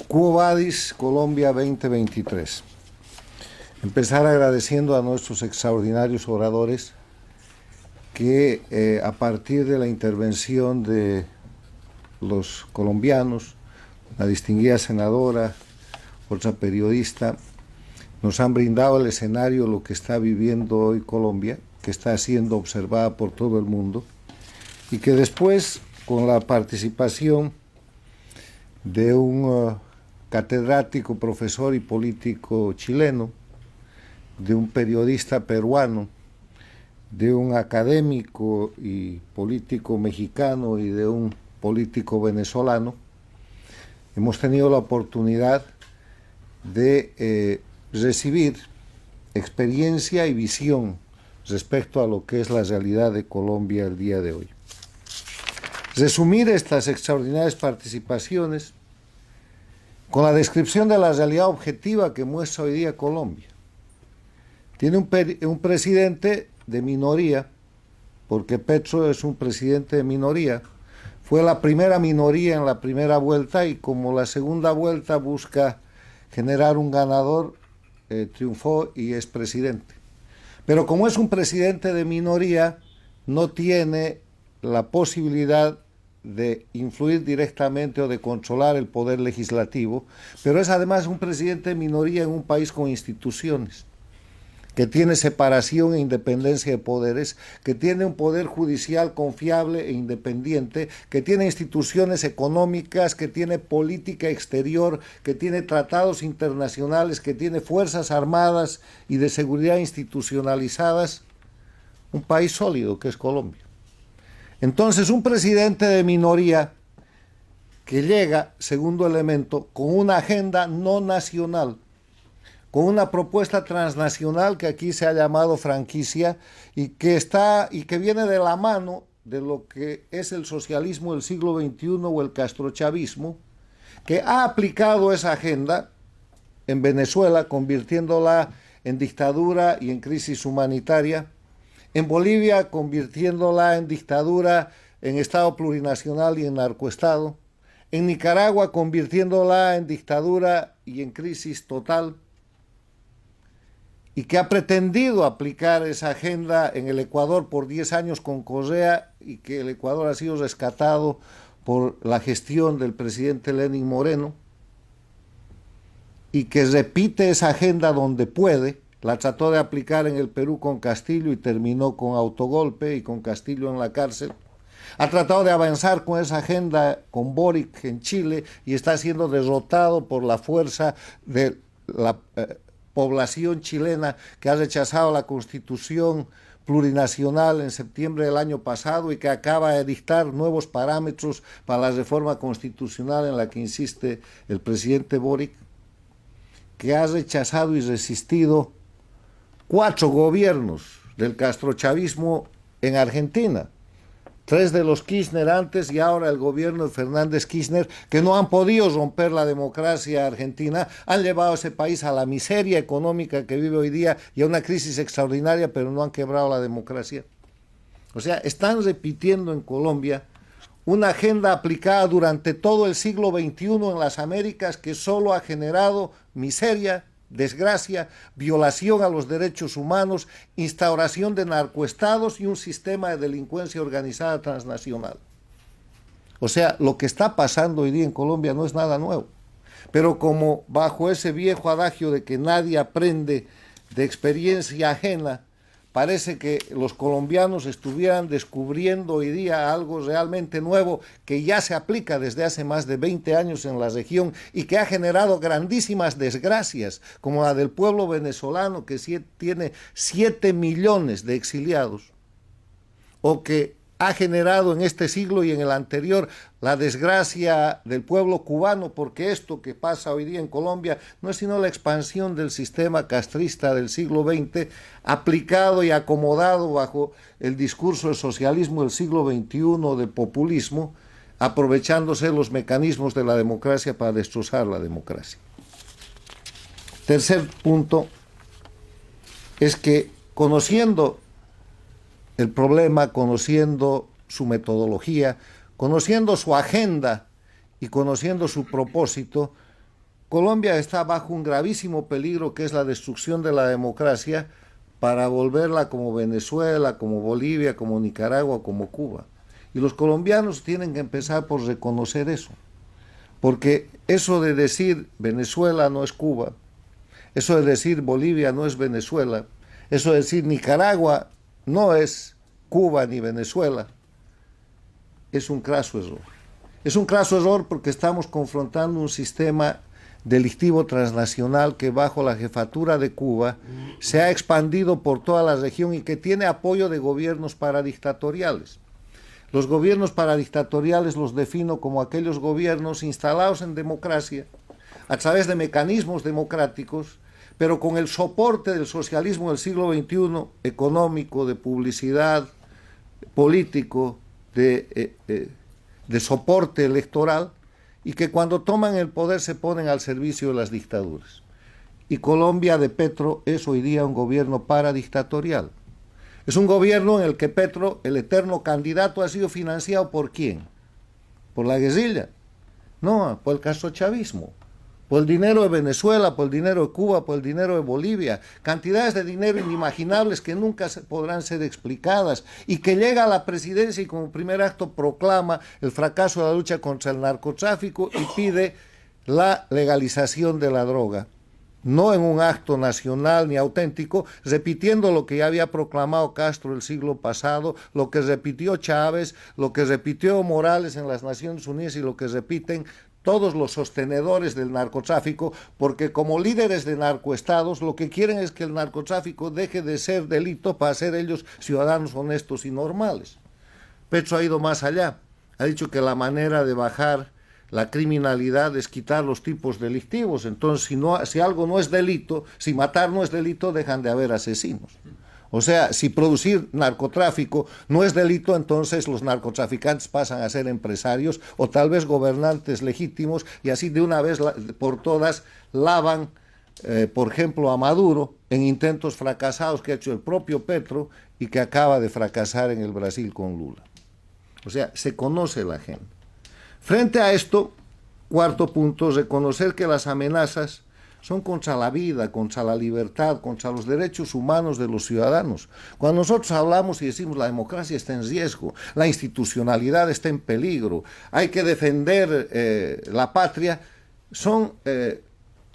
Quo Vadis Colombia 2023. Empezar agradeciendo a nuestros extraordinarios oradores que a partir de la intervención de los colombianos, la distinguida senadora, otra periodista, nos han brindado el escenario de lo que está viviendo hoy Colombia, que está siendo observada por todo el mundo, y que después, con la participación de un catedrático, profesor y político chileno, de un periodista peruano, de un académico y político mexicano y de un político venezolano, hemos tenido la oportunidad de recibir experiencia y visión respecto a lo que es la realidad de Colombia el día de hoy. Resumir estas extraordinarias participaciones con la descripción de la realidad objetiva que muestra hoy día Colombia. Tiene un presidente de minoría, porque Petro es un presidente de minoría. Fue la primera minoría en la primera vuelta y como la segunda vuelta busca generar un ganador, triunfó y es presidente. Pero como es un presidente de minoría, no tiene la posibilidad de influir directamente o de controlar el poder legislativo, pero es además un presidente de minoría en un país con instituciones, que tiene separación e independencia de poderes, que tiene un poder judicial confiable e independiente, que tiene instituciones económicas, que tiene política exterior, que tiene tratados internacionales, que tiene fuerzas armadas y de seguridad institucionalizadas, un país sólido que es Colombia. Entonces, un presidente de minoría que llega, segundo elemento, con una agenda no nacional, con una propuesta transnacional que aquí se ha llamado franquicia y que viene de la mano de lo que es el socialismo del siglo XXI o el castrochavismo, que ha aplicado esa agenda en Venezuela, convirtiéndola en dictadura y en crisis humanitaria, en Bolivia, convirtiéndola en dictadura, en Estado plurinacional y en narcoestado, en Nicaragua, convirtiéndola en dictadura y en crisis total, y que ha pretendido aplicar esa agenda en el Ecuador por 10 años con Correa y que el Ecuador ha sido rescatado por la gestión del presidente Lenín Moreno, y que repite esa agenda donde puede. La trató de aplicar en el Perú con Castillo y terminó con autogolpe y con Castillo en la cárcel. Ha tratado de avanzar con esa agenda con Boric en Chile y está siendo derrotado por la fuerza de la población chilena que ha rechazado la Constitución plurinacional en septiembre del año pasado y que acaba de dictar nuevos parámetros para la reforma constitucional en la que insiste el presidente Boric, que ha rechazado y resistido 4 gobiernos del castrochavismo en Argentina, 3 de los Kirchner antes y ahora el gobierno de Fernández Kirchner, que no han podido romper la democracia argentina, han llevado a ese país a la miseria económica que vive hoy día y a una crisis extraordinaria, pero no han quebrado la democracia. O sea, están repitiendo en Colombia una agenda aplicada durante todo el siglo XXI en las Américas que solo ha generado miseria, desgracia, violación a los derechos humanos, instauración de narcoestados y un sistema de delincuencia organizada transnacional. O sea, lo que está pasando hoy día en Colombia no es nada nuevo. Pero como bajo ese viejo adagio de que nadie aprende de experiencia ajena, parece que los colombianos estuvieran descubriendo hoy día algo realmente nuevo que ya se aplica desde hace más de 20 años en la región y que ha generado grandísimas desgracias, como la del pueblo venezolano que tiene 7 millones de exiliados, o que ha generado en este siglo y en el anterior la desgracia del pueblo cubano, porque esto que pasa hoy día en Colombia no es sino la expansión del sistema castrista del siglo XX, aplicado y acomodado bajo el discurso del socialismo del siglo XXI, del populismo, aprovechándose los mecanismos de la democracia para destrozar la democracia. Tercer punto es que conociendo el problema, conociendo su metodología, conociendo su agenda y conociendo su propósito, Colombia está bajo un gravísimo peligro que es la destrucción de la democracia para volverla como Venezuela, como Bolivia, como Nicaragua, como Cuba. Y los colombianos tienen que empezar por reconocer eso. Porque eso de decir Venezuela no es Cuba, eso de decir Bolivia no es Venezuela, eso de decir Nicaragua no es Cuba ni Venezuela, es un craso error. Es un craso error porque estamos confrontando un sistema delictivo transnacional que bajo la jefatura de Cuba se ha expandido por toda la región y que tiene apoyo de gobiernos paradictatoriales. Los gobiernos paradictatoriales los defino como aquellos gobiernos instalados en democracia, a través de mecanismos democráticos, pero con el soporte del socialismo del siglo XXI, económico, de publicidad, político, de soporte electoral, y que cuando toman el poder se ponen al servicio de las dictaduras. Y Colombia de Petro es hoy día un gobierno paradictatorial. Es un gobierno en el que Petro, el eterno candidato, ha sido financiado ¿por quién? ¿Por la guerrilla? No, por el castrochavismo. Por el dinero de Venezuela, por el dinero de Cuba, por el dinero de Bolivia. Cantidades de dinero inimaginables que nunca podrán ser explicadas y que llega a la presidencia y como primer acto proclama el fracaso de la lucha contra el narcotráfico y pide la legalización de la droga. No en un acto nacional ni auténtico, repitiendo lo que ya había proclamado Castro el siglo pasado, lo que repitió Chávez, lo que repitió Morales en las Naciones Unidas y lo que repiten todos los sostenedores del narcotráfico, porque como líderes de narcoestados lo que quieren es que el narcotráfico deje de ser delito para ser ellos ciudadanos honestos y normales. Petro ha ido más allá, ha dicho que la manera de bajar la criminalidad es quitar los tipos delictivos. Entonces, si algo no es delito, si matar no es delito, dejan de haber asesinos. O sea, si producir narcotráfico no es delito, entonces los narcotraficantes pasan a ser empresarios o tal vez gobernantes legítimos y así de una vez por todas lavan, por ejemplo, a Maduro en intentos fracasados que ha hecho el propio Petro y que acaba de fracasar en el Brasil con Lula. O sea, se conoce la agenda. Frente a esto, cuarto punto, reconocer que las amenazas son contra la vida, contra la libertad, contra los derechos humanos de los ciudadanos. Cuando nosotros hablamos y decimos la democracia está en riesgo, la institucionalidad está en peligro, hay que defender la patria, son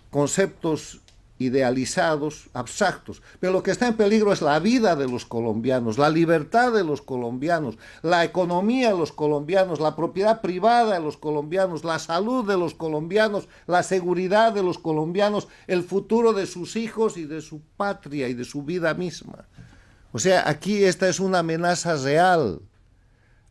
conceptos idealizados, abstractos, pero lo que está en peligro es la vida de los colombianos, la libertad de los colombianos, la economía de los colombianos, la propiedad privada de los colombianos, la salud de los colombianos, la seguridad de los colombianos, el futuro de sus hijos y de su patria y de su vida misma. O sea, aquí esta es una amenaza real.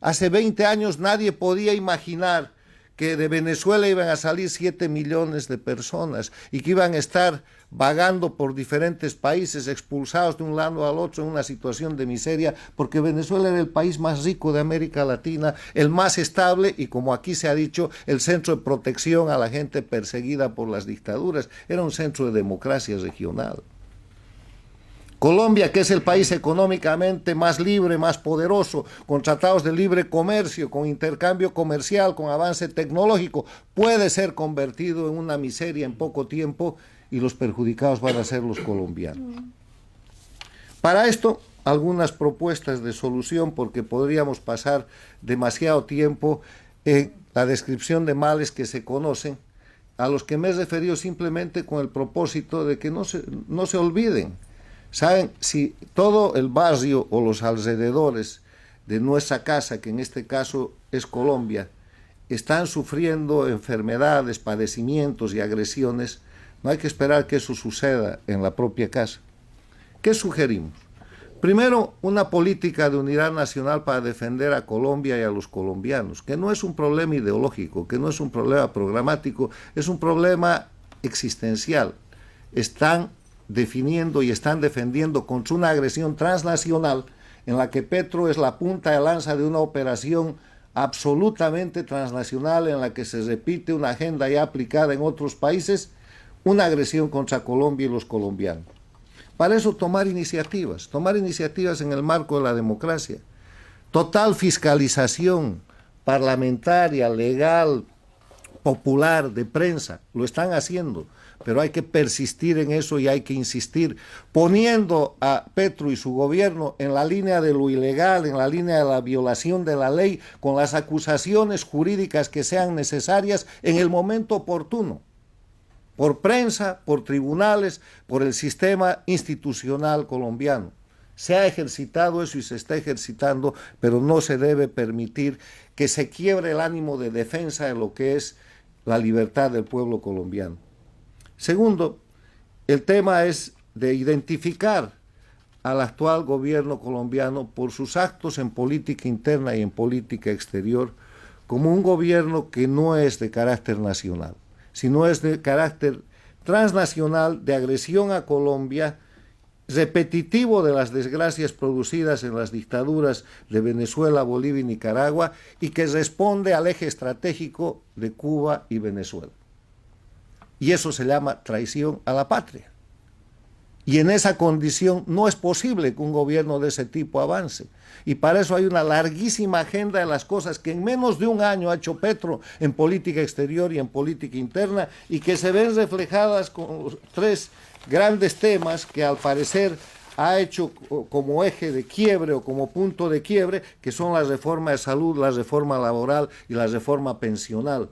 Hace 20 años nadie podía imaginar que de Venezuela iban a salir 7 millones de personas y que iban a estar vagando por diferentes países, expulsados de un lado al otro en una situación de miseria, porque Venezuela era el país más rico de América Latina, el más estable y, como aquí se ha dicho, el centro de protección a la gente perseguida por las dictaduras. Era un centro de democracia regional. Colombia, que es el país económicamente más libre, más poderoso, con tratados de libre comercio, con intercambio comercial, con avance tecnológico, puede ser convertido en una miseria en poco tiempo y los perjudicados van a ser los colombianos. Para esto, algunas propuestas de solución, porque podríamos pasar demasiado tiempo en la descripción de males que se conocen, a los que me he referido simplemente con el propósito de que no se olviden. Saben, si todo el barrio o los alrededores de nuestra casa, que en este caso es Colombia, están sufriendo enfermedades, padecimientos y agresiones, no hay que esperar que eso suceda en la propia casa. ¿Qué sugerimos? Primero, una política de unidad nacional para defender a Colombia y a los colombianos, que no es un problema ideológico, que no es un problema programático, es un problema existencial. Están definiendo y están defendiendo contra una agresión transnacional en la que Petro es la punta de lanza de una operación absolutamente transnacional en la que se repite una agenda ya aplicada en otros países, una agresión contra Colombia y los colombianos. Para eso tomar iniciativas en el marco de la democracia, total fiscalización parlamentaria, legal, popular, de prensa, lo están haciendo, pero hay que persistir en eso y hay que insistir, poniendo a Petro y su gobierno en la línea de lo ilegal, en la línea de la violación de la ley, con las acusaciones jurídicas que sean necesarias en el momento oportuno, por prensa, por tribunales, por el sistema institucional colombiano. Se ha ejercitado eso y se está ejercitando, pero no se debe permitir que se quiebre el ánimo de defensa de lo que es la libertad del pueblo colombiano. Segundo, el tema es de identificar al actual gobierno colombiano por sus actos en política interna y en política exterior como un gobierno que no es de carácter nacional, sino es de carácter transnacional, de agresión a Colombia, repetitivo de las desgracias producidas en las dictaduras de Venezuela, Bolivia y Nicaragua, y que responde al eje estratégico de Cuba y Venezuela. Y eso se llama traición a la patria. Y en esa condición no es posible que un gobierno de ese tipo avance. Y para eso hay una larguísima agenda de las cosas que en menos de un año ha hecho Petro en política exterior y en política interna, y que se ven reflejadas con los tres grandes temas que al parecer ha hecho como eje de quiebre o como punto de quiebre, que son la reforma de salud, la reforma laboral y la reforma pensional.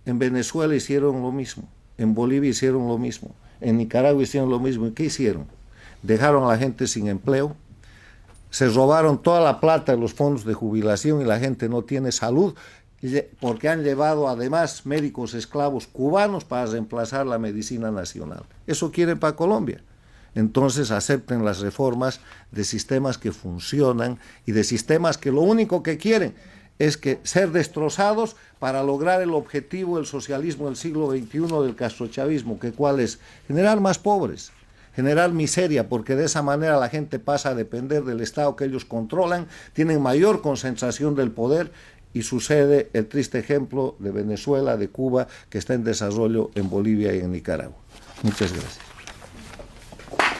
En Venezuela hicieron lo mismo, en Bolivia hicieron lo mismo, en Nicaragua hicieron lo mismo. ¿Y qué hicieron? Dejaron a la gente sin empleo, se robaron toda la plata de los fondos de jubilación y la gente no tiene salud, porque han llevado además médicos esclavos cubanos para reemplazar la medicina nacional. Eso quieren para Colombia. Entonces acepten las reformas de sistemas que funcionan y de sistemas que lo único que quieren es que ser destrozados para lograr el objetivo del socialismo del siglo XXI, del castrochavismo, que cuál es generar más pobres, generar miseria, porque de esa manera la gente pasa a depender del Estado que ellos controlan, tienen mayor concentración del poder y sucede el triste ejemplo de Venezuela, de Cuba, que está en desarrollo en Bolivia y en Nicaragua. Muchas gracias.